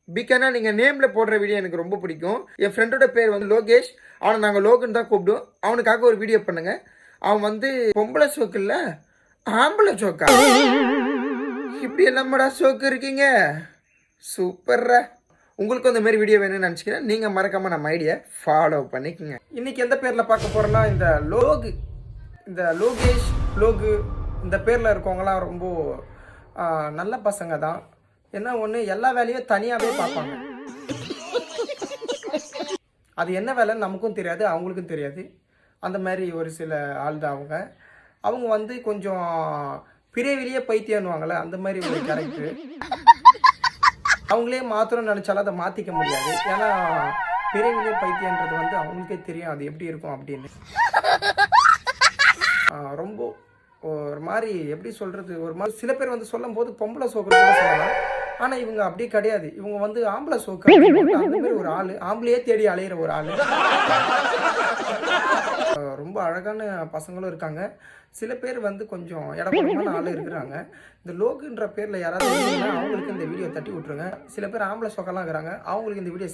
பிகானா நீங்கள் நேமில் போடுற வீடியோ எனக்கு ரொம்ப பிடிக்கும். என் ஃப்ரெண்டோட பேர் வந்து லோகேஷ். அவனை நாங்கள் லோகன் தான் கூப்பிடுவோம். அவனுக்காக ஒரு வீடியோ பண்ணுங்க. அவன் வந்து பொம்பளை சோக்கு இல்லை, ஆம்பளை சோக்கா. இப்படி எல்லாமடா சோக்கு இருக்கீங்க. சூப்பர்ரா. உங்களுக்கும் இந்த மாதிரி வீடியோ வேணும்னு நினச்சிக்கிறேன். நீங்கள் மறக்காமல் நம்ம ஐடியா ஃபாலோ பண்ணிக்கோங்க. இன்றைக்கி எந்த பேரில் பார்க்க போகிறோன்னா, இந்த லோகேஷ், லோகு இந்த பேரில் இருக்கவங்களாம் ரொம்ப நல்ல பசங்க தான். என்ன ஒன்று, எல்லா வேலையும் தனியாகவே பார்ப்பாங்க. அது என்ன வேலைன்னு நமக்கும் தெரியாது, அவங்களுக்கும் தெரியாது. அந்த மாதிரி ஒரு சில ஆள் தான் அவங்க வந்து கொஞ்சம் பிறவிலேயே பைத்தியம்னுவாங்கள்ல, அந்த மாதிரி ஒரு கேரக்டரு. அவங்களே மாத்திரம் நினச்சாலும் அதை மாற்றிக்க முடியாது. ஏன்னா பிறவிலேயே பைத்தியன்றது வந்து அவங்களுக்கே தெரியும் அது எப்படி இருக்கும் அப்படின்னு. ரொம்ப ஒரு மாதிரி எப்படி சொல்கிறது, ஒரு மாதிரி சில பேர் வந்து சொல்லும் போது பொம்பளை சோக்கு கூட சொல்லலாம். ஆனால் இவங்க அப்படி கிடையாது. இவங்க வந்து ஆம்பளை சோக்கு அந்த மாதிரி ஒரு ஆள், ஆம்பளையே தேடி அலையிற ஒரு ஆள். ரொம்ப அழகான பசங்களும் இருக்காங்க. சில பேர் வந்து கொஞ்சம் இடப்படமான ஆள் இருக்கிறாங்க. இந்த லோகுன்ற பேரில் யாராவது அவங்களுக்கு இந்த வீடியோ தட்டி விட்ருங்க. சில பேர் ஆம்பளை சோக்கெல்லாம் இருக்கிறாங்க, அவங்களுக்கு இந்த வீடியோ